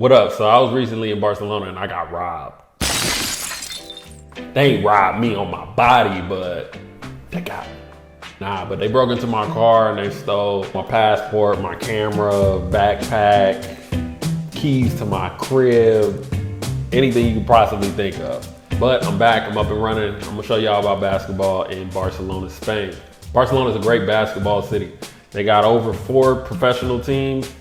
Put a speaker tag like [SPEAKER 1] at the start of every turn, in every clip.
[SPEAKER 1] What up? So I was recently in Barcelona and I got robbed. They ain't robbed me on my body, but they got me. But they broke into my car and they stole my passport, my camera, backpack, keys to my crib, anything you could possibly think of. But I'm back, I'm up and running. I'm gonna show y'all about basketball in Barcelona, Spain. Barcelona is a great basketball city. They got over 4 professional teams,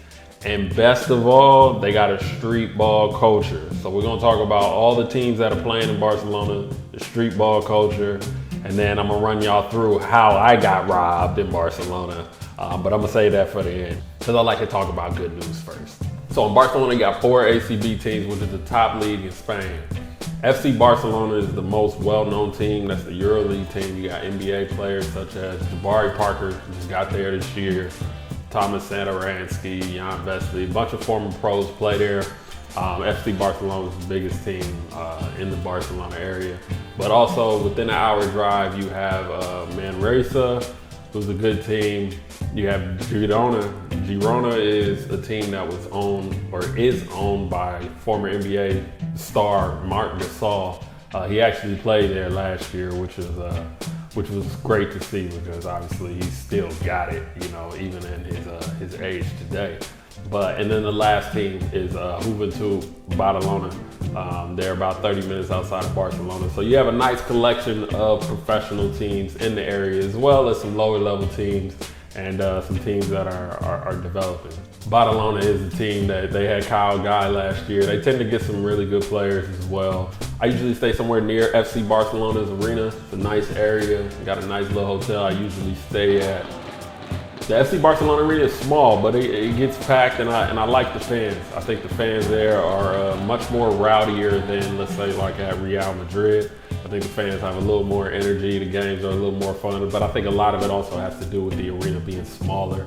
[SPEAKER 1] and best of all, they got a street ball culture. So we're gonna talk about all the teams that are playing in Barcelona, the street ball culture, and then I'm gonna run y'all through how I got robbed in Barcelona. But I'm gonna save that for the end, because I like to talk about good news first. So in Barcelona, you got 4 ACB teams, which is the top league in Spain. FC Barcelona is the most well-known team. That's the EuroLeague team. You got NBA players such as Jabari Parker, who just got there this year, Thomas Satoransky, Jan Vesely, a bunch of former pros play there. FC Barcelona is the biggest team in the Barcelona area. But also within an hour drive, you have Manresa, who's a good team. You have Girona. Girona is a team that was owned or is owned by former NBA star Marc Gasol. He actually played there last year, which was great to see because obviously he's still got it, you know, even in his age today. And then the last team is Juventud Badalona. They're about 30 minutes outside of Barcelona. So you have a nice collection of professional teams in the area, as well as some lower level teams and some teams that are developing. Badalona is a team that they had Kyle Guy last year. They tend to get some really good players as well. I usually stay somewhere near FC Barcelona's arena. It's a nice area. Got a nice little hotel I usually stay at. The FC Barcelona arena is small, but it gets packed, and I like the fans. I think the fans there are much more rowdier than, let's say, like at Real Madrid. I think the fans have a little more energy. The games are a little more fun, but I think a lot of it also has to do with the arena being smaller.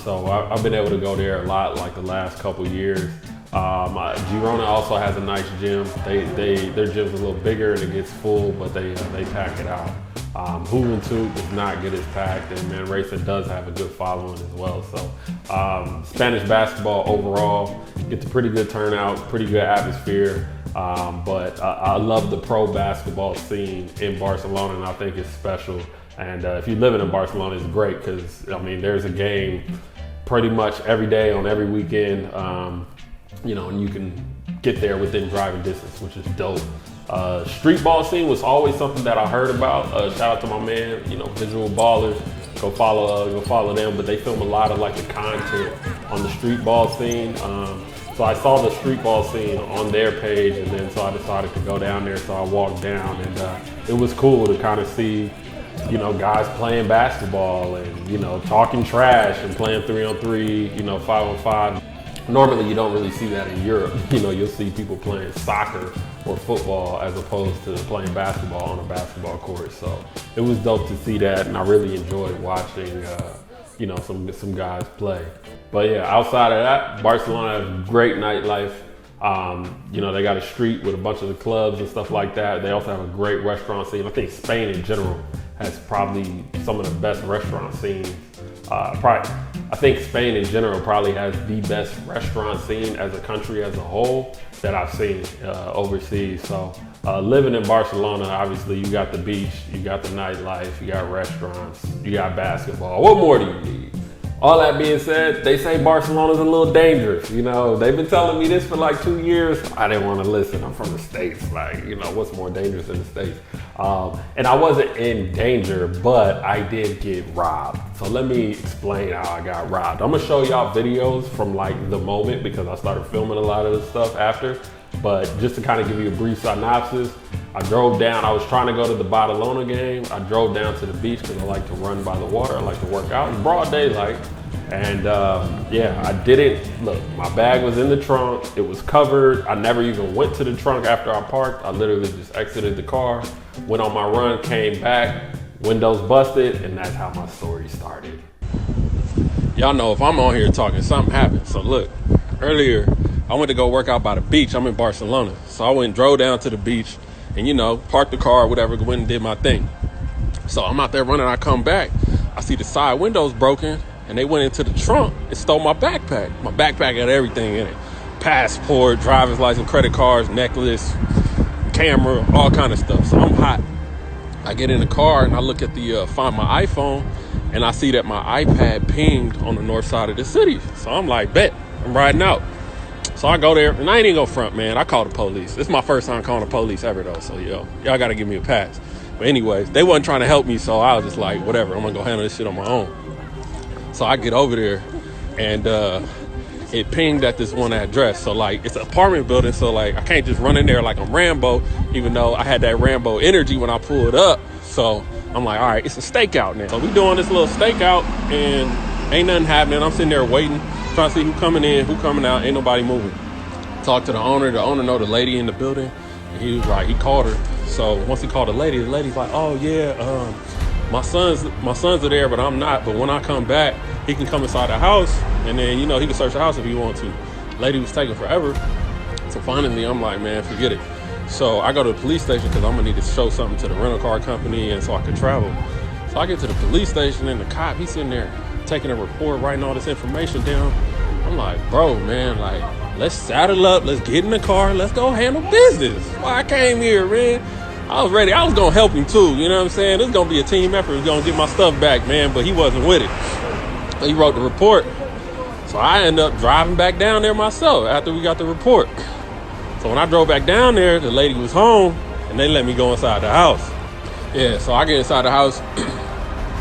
[SPEAKER 1] So I've been able to go there a lot, like the last couple years. Girona also has a nice gym. Their gym's a little bigger and it gets full, but they pack it out. Juventud does not get as packed, and Manresa does have a good following as well. So Spanish basketball overall gets a pretty good turnout, pretty good atmosphere. But I love the pro basketball scene in Barcelona, and I think it's special. And if you're living in Barcelona, it's great because, I mean, there's a game pretty much every day on every weekend, you know, and you can get there within driving distance, which is dope. Streetball scene was always something that I heard about. Shout out to my man, you know, Visual Ballers. Go follow them. But they film a lot of like the content on the streetball scene. So I saw the streetball scene on their page, and then so I decided to go down there. So I walked down, and it was cool to kind of see, you know, guys playing basketball and, you know, talking trash and playing 3-on-3, you know, 5-on-5. Normally, you don't really see that in Europe. You know, you'll see people playing soccer or football as opposed to playing basketball on a basketball court. So it was dope to see that, and I really enjoyed watching, you know, some guys play. But yeah, outside of that, Barcelona has great nightlife. You know, they got a street with a bunch of the clubs and stuff like that. They also have a great restaurant scene. I think Spain in general has probably some of the best restaurant scenes. I think Spain in general probably has the best restaurant scene as a country as a whole that I've seen overseas. So living in Barcelona, obviously you got the beach, you got the nightlife, you got restaurants, you got basketball. What more do you need? All that being said, they say Barcelona's a little dangerous. You know, they've been telling me this for like 2 years. I didn't want to listen. I'm from the States. Like, you know, what's more dangerous in the States? And I wasn't in danger, but I did get robbed. So let me explain how I got robbed. I'm gonna show y'all videos from like the moment because I started filming a lot of this stuff after. But just to kind of give you a brief synopsis, I drove down. I was trying to go to the Barcelona game. I drove down to the beach because I like to run by the water. I like to work out in broad daylight. And yeah, I didn't, look, my bag was in the trunk. It was covered. I never even went to the trunk after I parked. I literally just exited the car, went on my run, came back, windows busted, and that's how my story started. Y'all know if I'm on here talking, something happened. So look, earlier, I went to go work out by the beach. I'm in Barcelona. So I went and drove down to the beach and, you know, parked the car, whatever, went and did my thing. So I'm out there running. I come back. I see the side windows broken, and they went into the trunk and stole my backpack. My backpack had everything in it. passport, driver's license, credit cards, necklace, camera, all kind of stuff. So I'm hot. I get in the car and I look at the find my iPhone, and I see that my iPad pinged on the north side of the city. So I'm like, bet, I'm riding out. So I go there, and I ain't even go front, man. I called the police. This is my first time calling the police ever, though. So, y'all got to give me a pass. But anyways, they wasn't trying to help me, so I was just like, whatever, I'm going to go handle this shit on my own. So I get over there, and it pinged at this one address. So, like, it's an apartment building, so, like, I can't just run in there like I'm Rambo, even though I had that Rambo energy when I pulled up. So I'm like, all right, it's a stakeout now. So we doing this little stakeout, and ain't nothing happening. I'm sitting there waiting, trying to see who coming in, who coming out. Ain't nobody moving. Talk to the owner. The owner know the lady in the building, and he was like, he called her. So once he called the lady's like, oh yeah, my sons are there, but I'm not. But when I come back, he can come inside the house, and then he can search the house if he wants to. The lady was taking forever. So finally, I'm like, man, forget it. So I go to the police station because I'm gonna need to show something to the rental car company, and so I can travel. So I get to the police station, and the cop, he's sitting there taking a report, writing all this information down. I'm like, bro, man, like, let's saddle up, let's get in the car, let's go handle business. Why I came here, man. I was ready. I was gonna help him too, you know what I'm saying? This is gonna be a team effort. He's gonna get my stuff back, man, but he wasn't with it. So he wrote the report. So I ended up driving back down there myself after we got the report. So when I drove back down there, the lady was home, and they let me go inside the house. Yeah, so I get inside the house.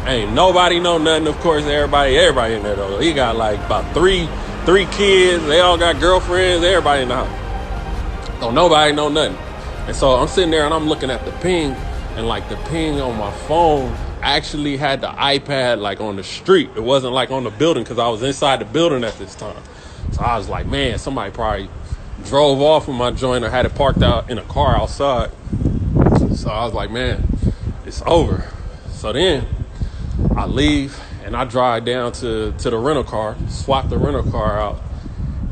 [SPEAKER 1] Ain't nobody know nothing, of course. Everybody in there, though. He got like about three kids. They all got girlfriends. Everybody in the house. So nobody know nothing. And so I'm sitting there, and I'm looking at the ping, and like the ping on my phone actually had the iPad like on the street. It wasn't like on the building, because I was inside the building at this time. So I was like, man, somebody probably drove off with my joint or had it parked out in a car outside. So I was like, man, it's over. So then I leave, and I drive down to the rental car, swap the rental car out.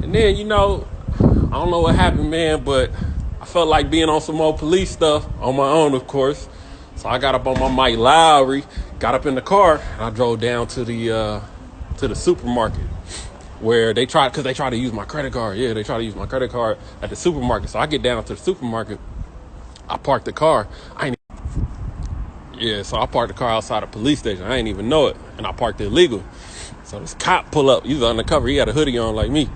[SPEAKER 1] And then, I don't know what happened, man, but I felt like being on some more police stuff on my own, of course. So I got up on my Mike Lowry, got up in the car, and I drove down to the supermarket, where they tried to use my credit card. Yeah, they tried to use my credit card at the supermarket. So I get down to the supermarket. I parked the car. So I parked the car outside the police station. I ain't even know it. And I parked it illegal. So this cop pull up. He was undercover. He had a hoodie on like me.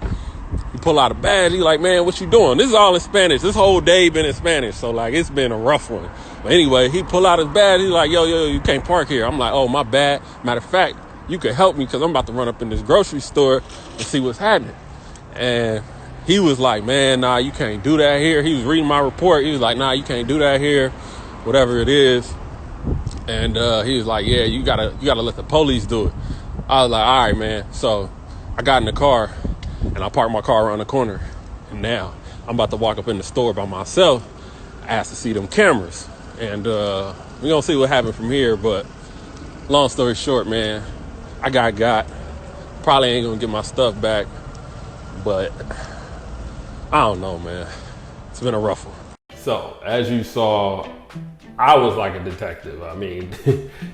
[SPEAKER 1] He pull out a badge. He like, man, what you doing? This is all in Spanish. This whole day been in Spanish. So like, it's been a rough one. But anyway, he pull out his badge. He's like, yo, you can't park here. I'm like, oh, my bad. Matter of fact, you could help me, because I'm about to run up in this grocery store and see what's happening. And he was like, man, nah, you can't do that here. He was reading my report. He was like, nah, you can't do that here, whatever it is. And he was like, yeah, you gotta let the police do it. I was like, all right, man. So I got in the car, and I parked my car around the corner. And now I'm about to walk up in the store by myself, ask to see them cameras. And we're gonna see what happened from here. But long story short, man, I got. Probably ain't gonna get my stuff back, but I don't know, man. It's been a rough one. So as you saw, I was like a detective. I mean,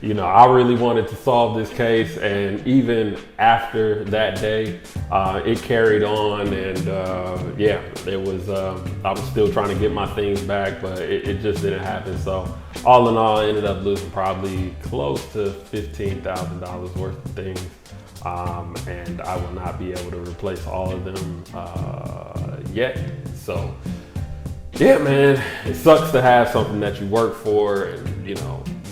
[SPEAKER 1] I really wanted to solve this case, and even after that day, it carried on, and it was. I was still trying to get my things back, but it just didn't happen. So all in all, I ended up losing probably close to $15,000 worth of things, and I will not be able to replace all of them yet. So. Yeah, man, it sucks to have something that you work for and,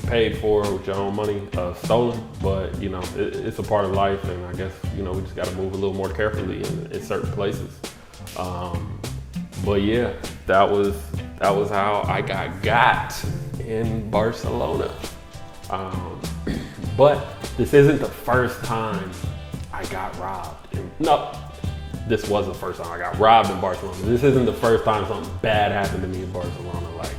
[SPEAKER 1] paid for with your own money stolen, but, it's a part of life, and I guess, we just got to move a little more carefully in certain places. But yeah, that was how I got in Barcelona. But this isn't the first time I got robbed. No. This was the first time I got robbed in Barcelona. This isn't the first time something bad happened to me in Barcelona. Like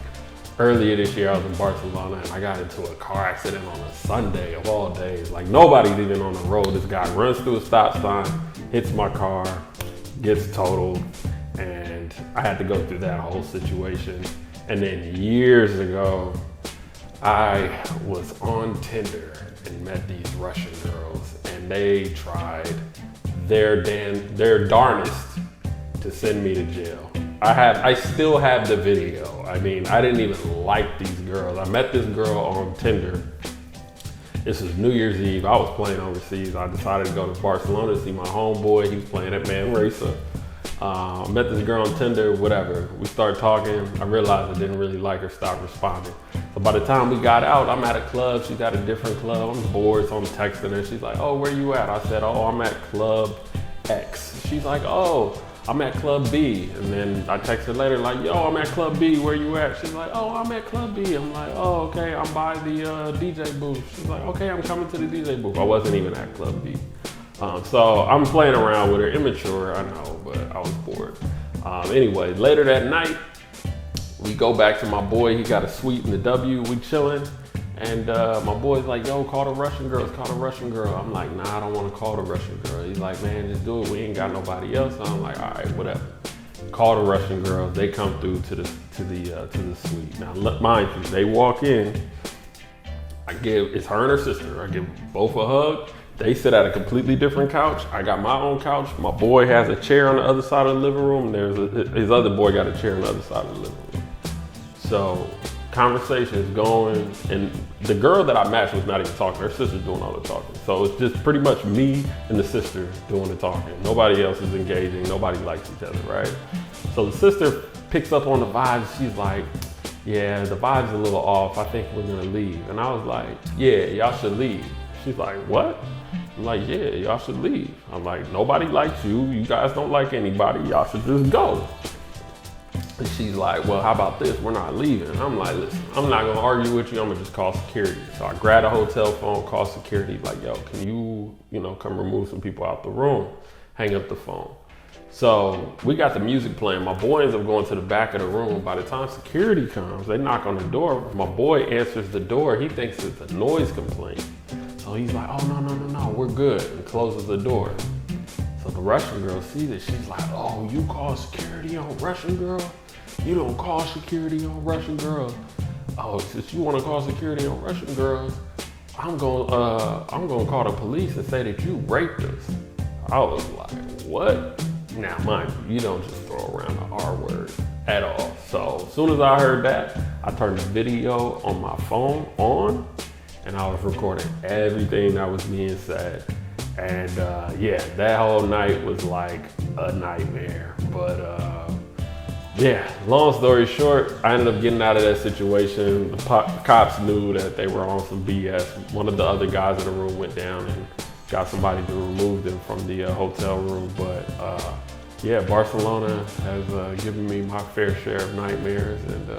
[SPEAKER 1] earlier this year, I was in Barcelona and I got into a car accident on a Sunday of all days. Like nobody's even on the road. This guy runs through a stop sign, hits my car, gets totaled, and I had to go through that whole situation. And then years ago, I was on Tinder and met these Russian girls, and they tried their darnest to send me to jail. I still have the video. I mean, I didn't even like these girls. I met this girl on Tinder. This was New Year's Eve. I was playing overseas. I decided to go to Barcelona to see my homeboy. He was playing at Man Racer. Met this girl on Tinder, whatever. We started talking. I realized I didn't really like her, stopped responding. So by the time we got out, I'm at a club. She's at a different club. I'm bored, so I'm texting her. She's like, oh, where you at? I said, oh, I'm at Club X. She's like, oh, I'm at Club B. And then I text her later like, yo, I'm at Club B, where you at? She's like, oh, I'm at Club B. I'm like, oh, okay, I'm by the DJ booth. She's like, okay, I'm coming to the DJ booth. I wasn't even at Club B. So I'm playing around with her, immature, I know, but I was bored. Anyway, later that night, we go back to my boy. He got a suite in the W, we chilling. And my boy's like, yo, call the Russian girls, call the Russian girl. I'm like, nah, I don't want to call the Russian girl. He's like, man, just do it. We ain't got nobody else. So I'm like, all right, whatever. Call the Russian girls. They come through to the suite. Now, mind you, they walk in. It's her and her sister. I give both a hug. They sit at a completely different couch. I got my own couch. My boy has a chair on the other side of the living room. His other boy got a chair on the other side of the living room. So conversation is going, and the girl that I matched was not even talking. Her sister's doing all the talking. So it's just pretty much me and the sister doing the talking. Nobody else is engaging. Nobody likes each other, right? So the sister picks up on the vibes. She's like, yeah, the vibe's a little off. I think we're gonna leave. And I was like, yeah, y'all should leave. She's like, what? I'm like, yeah, y'all should leave. I'm like, nobody likes you. You guys don't like anybody. Y'all should just go. And she's like, well, how about this? We're not leaving. I'm like, listen, I'm not gonna argue with you. I'm gonna just call security. So I grabbed a hotel phone, call security, like, yo, can you come remove some people out the room? Hang up the phone. So we got the music playing. My boy ends up going to the back of the room. By the time security comes, they knock on the door. My boy answers the door. He thinks it's a noise complaint. So he's like, oh, no, we're good, and closes the door. So the Russian girl sees it. She's like, oh, you call security on Russian girl? You don't call security on Russian girls. Oh, since you want to call security on Russian girls, I'm gonna call the police and say that you raped us. I was like, what? Now, mind you, you don't just throw around the R word at all. So as soon as I heard that, I turned the video on my phone on, and I was recording everything that was being said. And yeah, that whole night was like a nightmare. But yeah, long story short, I ended up getting out of that situation. The cops knew that they were on some BS. One of the other guys in the room went down and got somebody to remove them from the hotel room. But yeah, Barcelona has given me my fair share of nightmares, and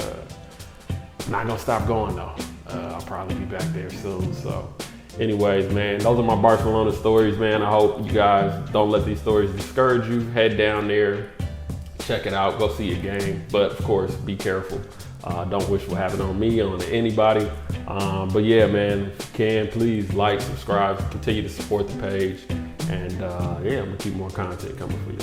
[SPEAKER 1] I'm not gonna stop going though. I'll probably be back there soon. So anyways, man, those are my Barcelona stories, man. I hope you guys don't let these stories discourage you. Head down there, check it out, go see a game. But of course, be careful. Don't wish what happened on me, on anybody. But yeah, man, if you can, please like, subscribe, continue to support the page. And yeah, I'm gonna keep more content coming for y'all.